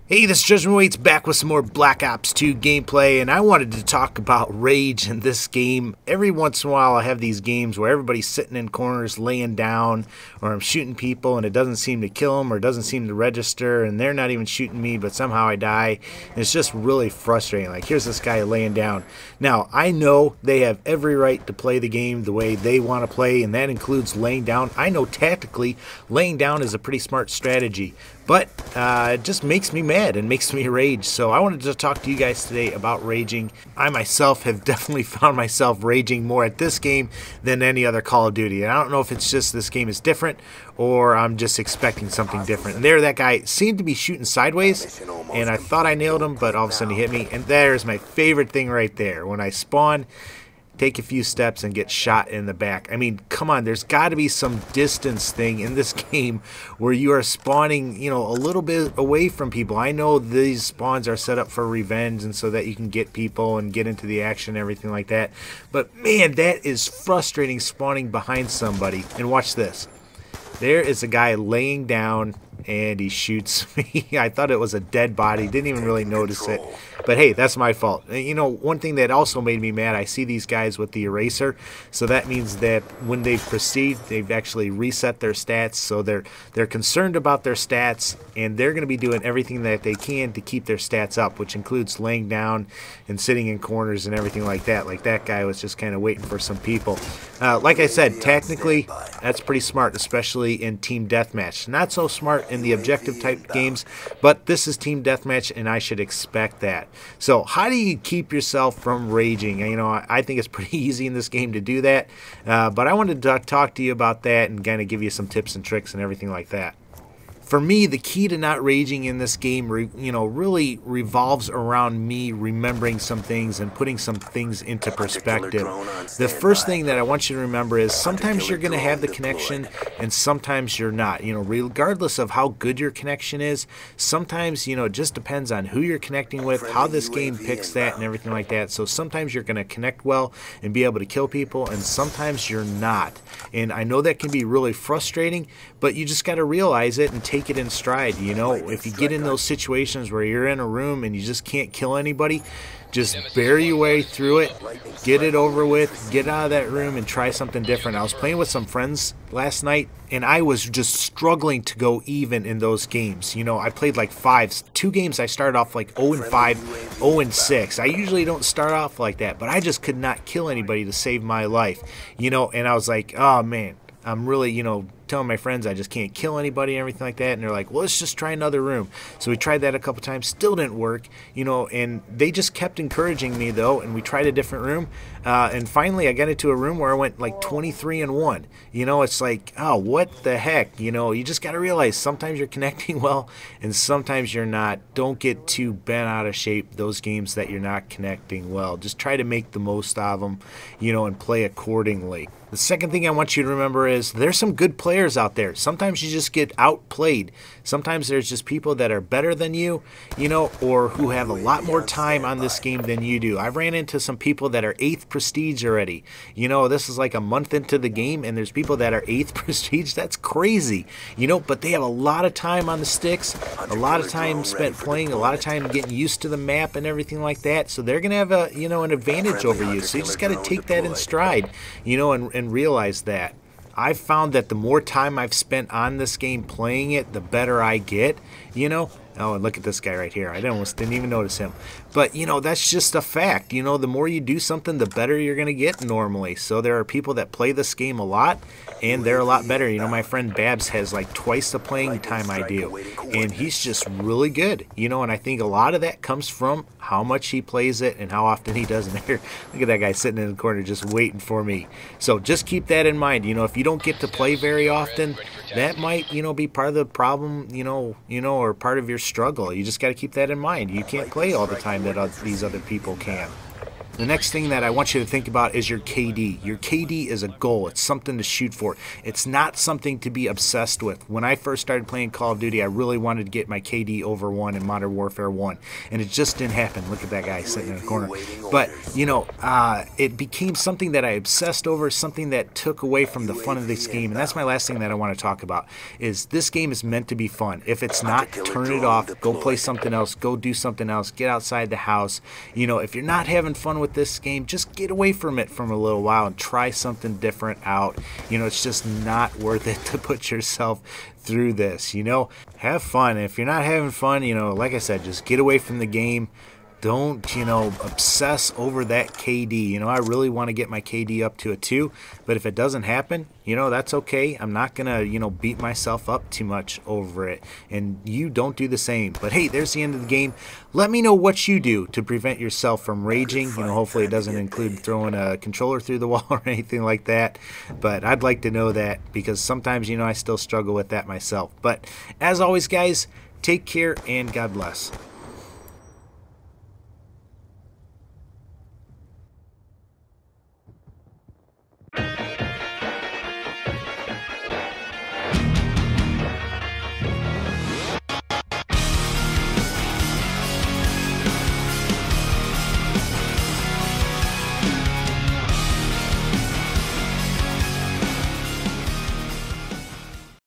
Hey, this is Judgment Waits back with some more Black Ops 2 gameplay, and I wanted to talk about rage in this game. Every once in a while I have these games where everybody's sitting in corners laying down, or I'm shooting people and it doesn't seem to kill them or doesn't seem to register, and they're not even shooting me but somehow I die, and it's just really frustrating. Like, here's this guy laying down. Now, I know they have every right to play the game the way they want to play, and that includes laying down. I know tactically laying down is a pretty smart strategy, but it just makes me mad and makes me rage. So I wanted to talk to you guys today about raging. I myself have definitely found myself raging more at this game than any other Call of Duty. And I don't know if it's just this game is different or I'm just expecting something different. And there, that guy seemed to be shooting sideways, and I thought I nailed him, but all of a sudden he hit me. And there's my favorite thing right there. When I spawn, take a few steps and get shot in the back. I mean, come on, there's got to be some distance thing in this game where you are spawning, you know, a little bit away from people. I know these spawns are set up for revenge and so that you can get people and get into the action and everything like that. But man, that is frustrating, spawning behind somebody. And watch this. There is a guy laying down and he shoots me. I thought it was a dead body, didn't even really notice it. But hey, that's my fault. You know, one thing that also made me mad, I see these guys with the eraser, so that means that when they proceed, they've actually reset their stats, so they're concerned about their stats, and they're going to be doing everything that they can to keep their stats up, which includes laying down and sitting in corners and everything like that. Like that guy was just kind of waiting for some people. Like I said, technically, that's pretty smart, especially in Team Deathmatch. Not so smart in the objective type games, but this is Team Deathmatch, and I should expect that. So how do you keep yourself from raging? You know, I think it's pretty easy in this game to do that, but I wanted to talk to you about that and kind of give you some tips and tricks and everything like that. For me, the key to not raging in this game, really revolves around me remembering some things and putting some things into perspective. The first thing that I want you to remember is sometimes you're going to have the connection and sometimes you're not. You know, regardless of how good your connection is, sometimes, you know, it just depends on who you're connecting with, how this game picks that and everything like that. So sometimes you're going to connect well and be able to kill people, and sometimes you're not. And I know that can be really frustrating, but you just got to realize it and take it in stride. You know, if you get in those situations where you're in a room and you just can't kill anybody, just bear your way through it, get it over with, get out of that room and try something different. I was playing with some friends last night and I was just struggling to go even in those games. You know, I played like 2 games I started off like 0-5, 0-6. I usually don't start off like that, but I just could not kill anybody to save my life. You know, and I was like, oh man, I'm really, you know, telling my friends I just can't kill anybody and everything like that, and they're like, well, let's just try another room. So we tried that a couple times, still didn't work, you know, and they just kept encouraging me though, and we tried a different room, and finally I got into a room where I went like 23-1. You know, it's like, oh, what the heck? You know, you just got to realize sometimes you're connecting well and sometimes you're not. Don't get too bent out of shape those games that you're not connecting well. Just try to make the most of them, you know, and play accordingly. The second thing I want you to remember is there's some good players out there. Sometimes you just get outplayed. Sometimes there's just people that are better than you, you know, or who have a lot more time on this game than you do. I've ran into some people that are 8th prestige already. You know, this is like a month into the game and there's people that are 8th prestige. That's crazy, you know, but they have a lot of time on the sticks, a lot of time spent playing, a lot of time getting used to the map and everything like that. So they're going to have a, you know, an advantage over you. So you just got to take that in stride, you know, and realize that. I've found that the more time I've spent on this game playing it, the better I get, you know. Oh, and look at this guy right here. I almost didn't even notice him. But, you know, that's just a fact. You know, the more you do something, the better you're going to get normally. So there are people that play this game a lot, and they're a lot better. You know, my friend Babs has like twice the playing time I do, and he's just really good. You know, and I think a lot of that comes from how much he plays it and how often he does it. Here, look at that guy sitting in the corner just waiting for me. So just keep that in mind. You know, if you don't get to play very often, that might, you know, be part of the problem, you know, or part of your struggle. You just got to keep that in mind. You can't play all the time that these other people can. The next thing that I want you to think about is your KD. Your KD is a goal. It's something to shoot for. It's not something to be obsessed with. When I first started playing Call of Duty, I really wanted to get my KD over 1 in Modern Warfare 1, and it just didn't happen. Look at that guy sitting in the corner. But, you know, it became something that I obsessed over, something that took away from the fun of this game, and that's my last thing that I want to talk about, is this game is meant to be fun. If it's not, turn it off, go play something else, go do something else, get outside the house. You know, if you're not having fun with this game, just get away from it for a little while and try something different out. You know, it's just not worth it to put yourself through this. You know, have fun. If you're not having fun, you know, like I said, just get away from the game. Don't, you know, obsess over that KD. You know, I really want to get my KD up to a 2, but if it doesn't happen, you know, that's okay. I'm not going to, you know, beat myself up too much over it. And you don't do the same. But hey, there's the end of the game. Let me know what you do to prevent yourself from raging. You know, hopefully it doesn't include throwing a controller through the wall or anything like that. But I'd like to know that, because sometimes, you know, I still struggle with that myself. But as always, guys, take care and God bless.